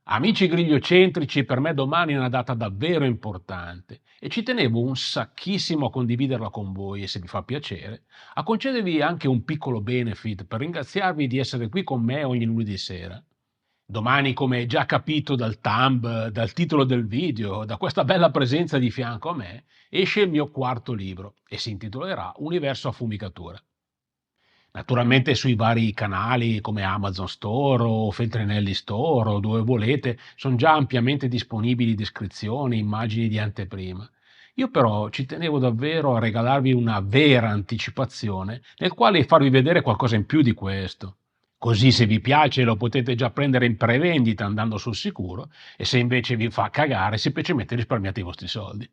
Amici grigliocentrici, per me domani è una data davvero importante e ci tenevo un sacchissimo a condividerla con voi e se vi fa piacere, a concedervi anche un piccolo benefit per ringraziarvi di essere qui con me ogni lunedì sera. Domani, come già capito dal thumb, dal titolo del video, da questa bella presenza di fianco a me, esce il mio quarto libro e si intitolerà Universo a fumicatura. Naturalmente sui vari canali come Amazon Store o Feltrinelli Store o dove volete sono già ampiamente disponibili descrizioni, immagini di anteprima. Io però ci tenevo davvero a regalarvi una vera anticipazione nel quale farvi vedere qualcosa in più di questo. Così se vi piace lo potete già prendere in prevendita andando sul sicuro e se invece vi fa cagare semplicemente risparmiate i vostri soldi.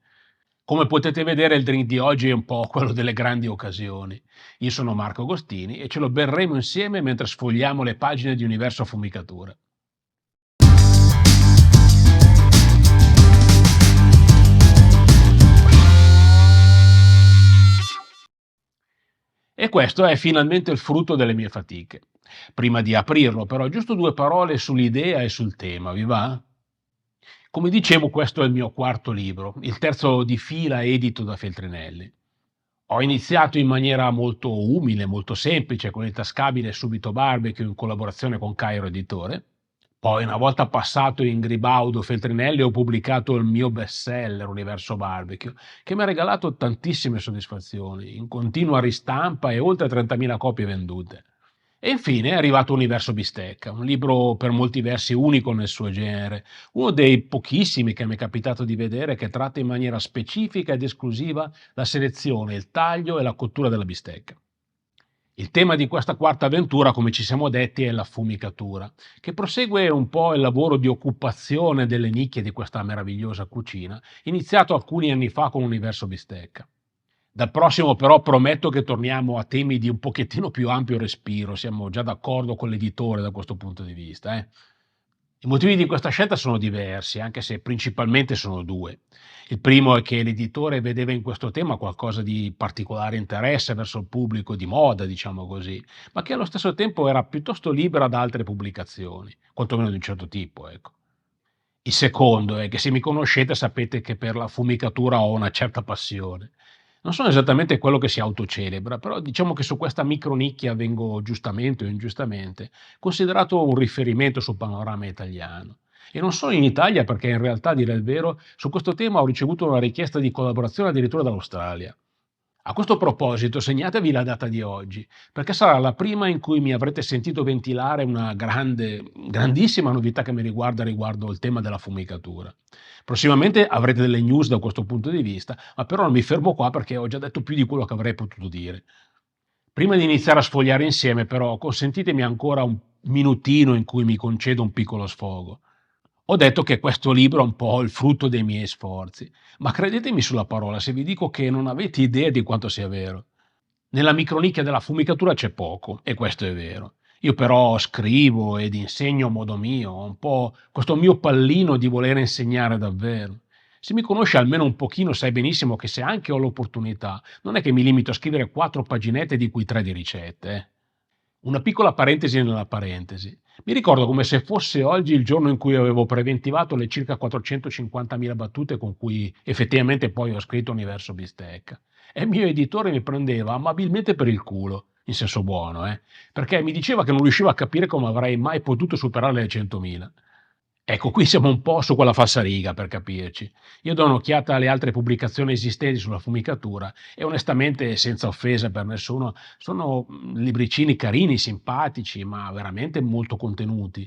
Come potete vedere, il drink di oggi è un po' quello delle grandi occasioni. Io sono Marco Agostini e ce lo berremo insieme mentre sfogliamo le pagine di Universo a fumicatura. E questo è finalmente il frutto delle mie fatiche. Prima di aprirlo, però, giusto due parole sull'idea e sul tema, vi va? Come dicevo, questo è il mio quarto libro, il terzo di fila edito da Feltrinelli. Ho iniziato in maniera molto umile, molto semplice, con il tascabile Subito Barbecue in collaborazione con Cairo Editore. Poi, una volta passato in Gribaudo Feltrinelli, ho pubblicato il mio bestseller Universo Barbecue, che mi ha regalato tantissime soddisfazioni, in continua ristampa e oltre 30.000 copie vendute. E infine è arrivato Universo Bistecca, un libro per molti versi unico nel suo genere, uno dei pochissimi che mi è capitato di vedere che tratta in maniera specifica ed esclusiva la selezione, il taglio e la cottura della bistecca. Il tema di questa quarta avventura, come ci siamo detti, è la fumicatura, che prosegue un po' il lavoro di occupazione delle nicchie di questa meravigliosa cucina, iniziato alcuni anni fa con Universo Bistecca. Dal prossimo però prometto che torniamo a temi di un pochettino più ampio respiro, siamo già d'accordo con l'editore da questo punto di vista. I motivi di questa scelta sono diversi, anche se principalmente sono due. Il primo è che l'editore vedeva in questo tema qualcosa di particolare interesse verso il pubblico di moda, diciamo così, ma che allo stesso tempo era piuttosto libera da altre pubblicazioni, quantomeno di un certo tipo, ecco. Il secondo è che se mi conoscete sapete che per la fumicatura ho una certa passione. Non sono esattamente quello che si autocelebra, però diciamo che su questa micronicchia vengo giustamente o ingiustamente considerato un riferimento sul panorama italiano. E non solo in Italia, perché in realtà, a dire il vero, su questo tema ho ricevuto una richiesta di collaborazione addirittura dall'Australia. A questo proposito, segnatevi la data di oggi, perché sarà la prima in cui mi avrete sentito ventilare una grandissima novità che mi riguarda riguardo il tema della fumicatura. Prossimamente avrete delle news da questo punto di vista, ma però non mi fermo qua perché ho già detto più di quello che avrei potuto dire. Prima di iniziare a sfogliare insieme, però, consentitemi ancora un minutino in cui mi concedo un piccolo sfogo. Ho detto che questo libro è un po' il frutto dei miei sforzi, ma credetemi sulla parola se vi dico che non avete idea di quanto sia vero. Nella micronicchia della fumicatura c'è poco, e questo è vero. Io però scrivo ed insegno a modo mio, ho un po' questo mio pallino di voler insegnare davvero. Se mi conosci almeno un pochino sai benissimo che se anche ho l'opportunità, non è che mi limito a scrivere 4 paginette di cui 3 di ricette. Una piccola parentesi nella parentesi. Mi ricordo come se fosse oggi il giorno in cui avevo preventivato le circa 450.000 battute con cui effettivamente poi ho scritto Universo Bistecca. E il mio editore mi prendeva amabilmente per il culo, in senso buono, perché mi diceva che non riusciva a capire come avrei mai potuto superare le 100.000. Ecco, qui siamo un po' su quella falsariga per capirci. Io do un'occhiata alle altre pubblicazioni esistenti sulla fumicatura e onestamente, senza offesa per nessuno, sono libricini carini, simpatici, ma veramente molto contenuti.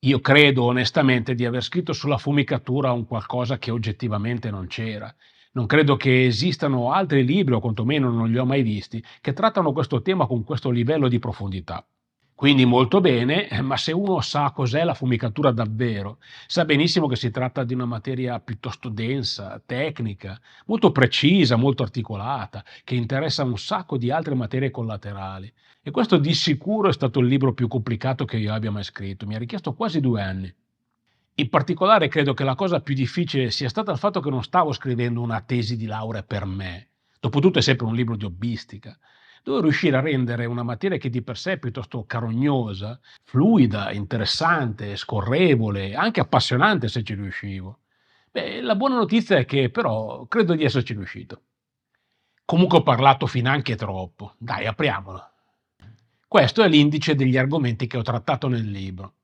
Io credo onestamente di aver scritto sulla fumicatura un qualcosa che oggettivamente non c'era. Non credo che esistano altri libri, o quantomeno non li ho mai visti, che trattano questo tema con questo livello di profondità. Quindi molto bene, ma se uno sa cos'è la fumicatura davvero, sa benissimo che si tratta di una materia piuttosto densa, tecnica, molto precisa, molto articolata, che interessa un sacco di altre materie collaterali. E questo di sicuro è stato il libro più complicato che io abbia mai scritto, mi ha richiesto quasi 2 anni. In particolare credo che la cosa più difficile sia stata il fatto che non stavo scrivendo una tesi di laurea per me. Dopotutto è sempre un libro di hobbistica. Devo riuscire a rendere una materia che di per sé è piuttosto carognosa, fluida, interessante, scorrevole, anche appassionante se ci riuscivo. Beh, la buona notizia è che però credo di esserci riuscito. Comunque ho parlato finanche troppo. Dai, apriamolo. Questo è l'indice degli argomenti che ho trattato nel libro.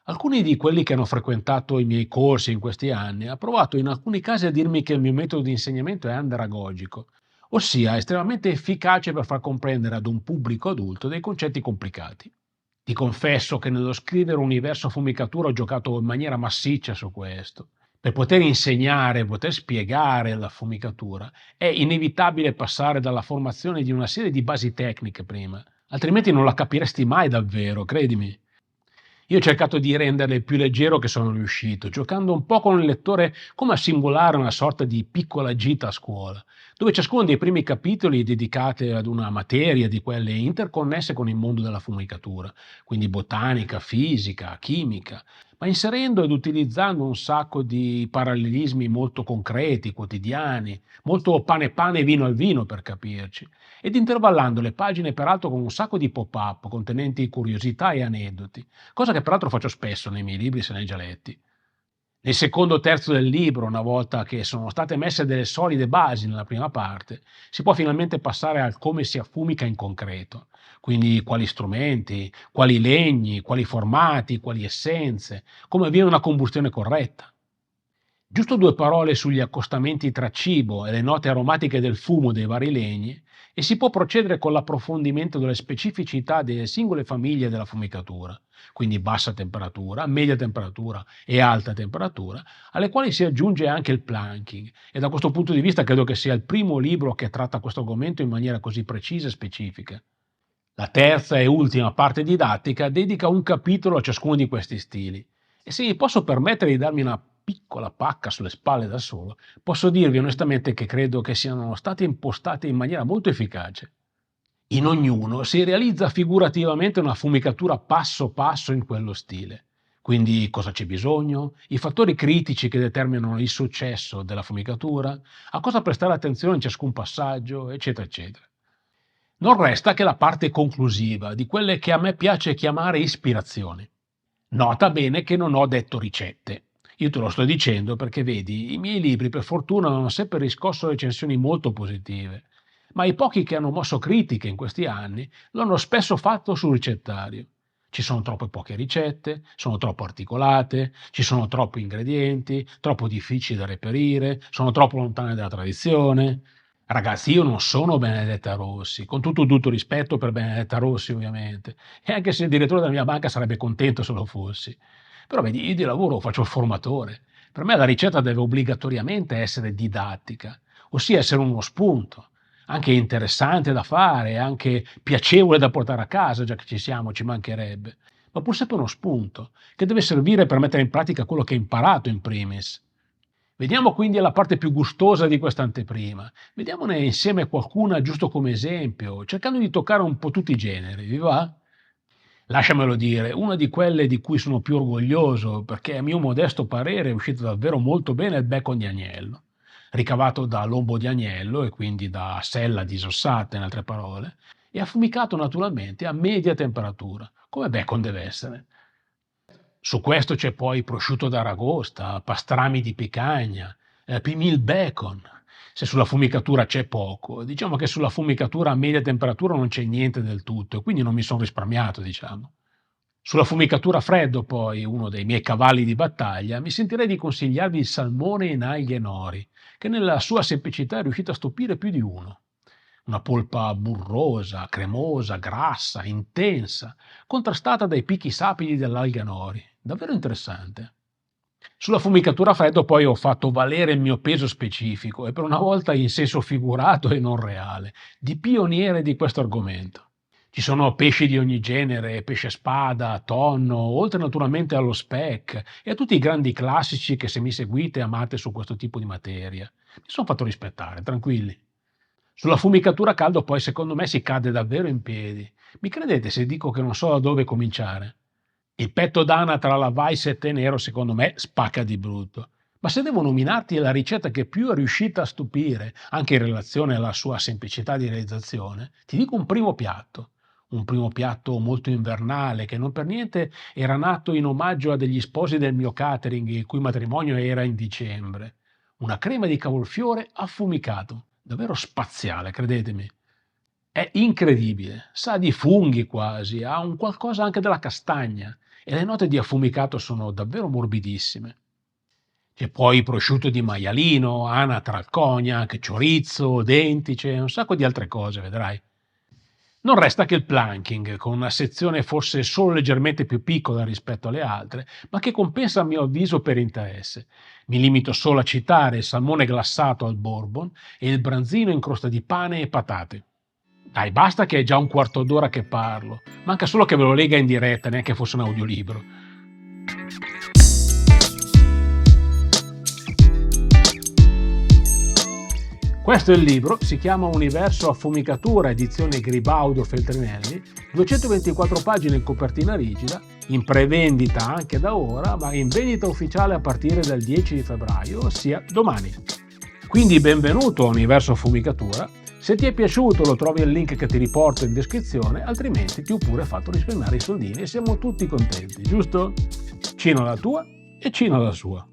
Alcuni di quelli che hanno frequentato i miei corsi in questi anni hanno provato in alcuni casi a dirmi che il mio metodo di insegnamento è andragogico, ossia estremamente efficace per far comprendere ad un pubblico adulto dei concetti complicati. Ti confesso che nello scrivere Universo Fumicatura ho giocato in maniera massiccia su questo. Per poter insegnare, poter spiegare la fumicatura, è inevitabile passare dalla formazione di una serie di basi tecniche prima, altrimenti non la capiresti mai davvero, credimi. Io ho cercato di renderle il più leggero che sono riuscito, giocando un po' con il lettore come a simulare una sorta di piccola gita a scuola, dove ciascuno dei primi capitoli è dedicato ad una materia di quelle interconnesse con il mondo della fumicatura, quindi botanica, fisica, chimica, ma inserendo ed utilizzando un sacco di parallelismi molto concreti, quotidiani, molto pane pane, vino al vino per capirci, ed intervallando le pagine peraltro con un sacco di pop-up contenenti curiosità e aneddoti, cosa che peraltro faccio spesso nei miei libri se ne hai già letti. Nel secondo o terzo del libro, una volta che sono state messe delle solide basi nella prima parte, si può finalmente passare al come si affumica in concreto, quindi quali strumenti, quali legni, quali formati, quali essenze, come avviene una combustione corretta. Giusto due parole sugli accostamenti tra cibo e le note aromatiche del fumo dei vari legni e si può procedere con l'approfondimento delle specificità delle singole famiglie della fumicatura, quindi bassa temperatura, media temperatura e alta temperatura, alle quali si aggiunge anche il planking e da questo punto di vista credo che sia il primo libro che tratta questo argomento in maniera così precisa e specifica. La terza e ultima parte didattica dedica un capitolo a ciascuno di questi stili. E se mi posso permettere di darmi una piccola pacca sulle spalle da solo, posso dirvi onestamente che credo che siano state impostate in maniera molto efficace. In ognuno si realizza figurativamente una fumicatura passo passo in quello stile. Quindi cosa c'è bisogno, i fattori critici che determinano il successo della fumicatura, a cosa prestare attenzione in ciascun passaggio, eccetera, eccetera. Non resta che la parte conclusiva, di quelle che a me piace chiamare ispirazioni. Nota bene che non ho detto ricette. Io te lo sto dicendo perché vedi, i miei libri per fortuna hanno sempre riscosso recensioni molto positive, ma i pochi che hanno mosso critiche in questi anni lo hanno spesso fatto sul ricettario. Ci sono troppe poche ricette, sono troppo articolate, ci sono troppi ingredienti, troppo difficili da reperire, sono troppo lontane dalla tradizione. Ragazzi, io non sono Benedetta Rossi, con tutto rispetto per Benedetta Rossi ovviamente, e anche se il direttore della mia banca sarebbe contento se lo fossi. Però vedi, io di lavoro faccio il formatore. Per me la ricetta deve obbligatoriamente essere didattica, ossia essere uno spunto, anche interessante da fare, anche piacevole da portare a casa, già che ci siamo, ci mancherebbe, ma pur sempre uno spunto, che deve servire per mettere in pratica quello che hai imparato in primis. Veniamo quindi alla parte più gustosa di questa anteprima. Vediamone insieme qualcuna giusto come esempio, cercando di toccare un po' tutti i generi, vi va? Lasciamelo dire, una di quelle di cui sono più orgoglioso, perché a mio modesto parere è uscito davvero molto bene il bacon di agnello, ricavato da lombo di agnello e quindi da sella disossata, in altre parole, e affumicato naturalmente a media temperatura, come bacon deve essere. Su questo c'è poi prosciutto d'Aragosta, pastrami di picagna, pimil bacon. Se sulla fumicatura c'è poco, diciamo che sulla fumicatura a media temperatura non c'è niente del tutto e quindi non mi sono risparmiato, diciamo. Sulla fumicatura a freddo, poi, uno dei miei cavalli di battaglia, mi sentirei di consigliarvi il salmone in alghe nori, che nella sua semplicità è riuscito a stupire più di uno. Una polpa burrosa, cremosa, grassa, intensa, contrastata dai picchi sapidi dell'alga nori. Davvero interessante. Sulla fumicatura a freddo poi ho fatto valere il mio peso specifico e per una volta in senso figurato e non reale, di pioniere di questo argomento. Ci sono pesci di ogni genere, pesce spada, tonno, oltre naturalmente allo speck e a tutti i grandi classici che se mi seguite amate su questo tipo di materia. Mi sono fatto rispettare, tranquilli. Sulla fumicatura a caldo poi secondo me si cade davvero in piedi. Mi credete se dico che non so da dove cominciare? Il petto d'ana tra la Weiss e il tè nero secondo me spacca di brutto. Ma se devo nominarti la ricetta che più è riuscita a stupire, anche in relazione alla sua semplicità di realizzazione, ti dico un primo piatto molto invernale che non per niente era nato in omaggio a degli sposi del mio catering, il cui matrimonio era in dicembre. Una crema di cavolfiore affumicato, davvero spaziale, credetemi. È incredibile, sa di funghi quasi, ha un qualcosa anche della castagna e le note di affumicato sono davvero morbidissime. C'è poi prosciutto di maialino, anatra al cognac, chorizo, dentice e un sacco di altre cose, vedrai. Non resta che il planking, con una sezione forse solo leggermente più piccola rispetto alle altre, ma che compensa a mio avviso per interesse. Mi limito solo a citare il salmone glassato al bourbon e il branzino in crosta di pane e patate. Dai, basta che è già un quarto d'ora che parlo. Manca solo che ve lo lega in diretta, neanche fosse un audiolibro. Questo è il libro, si chiama Universo Affumicatura, edizione Gribaudo Feltrinelli, 224 pagine in copertina rigida, in prevendita anche da ora, ma in vendita ufficiale a partire dal 10 di febbraio, ossia domani. Quindi benvenuto a Universo Affumicatura. Se ti è piaciuto lo trovi il link che ti riporto in descrizione, altrimenti ti ho pure fatto risparmiare i soldini e siamo tutti contenti, giusto? Cino la tua e Cino la sua.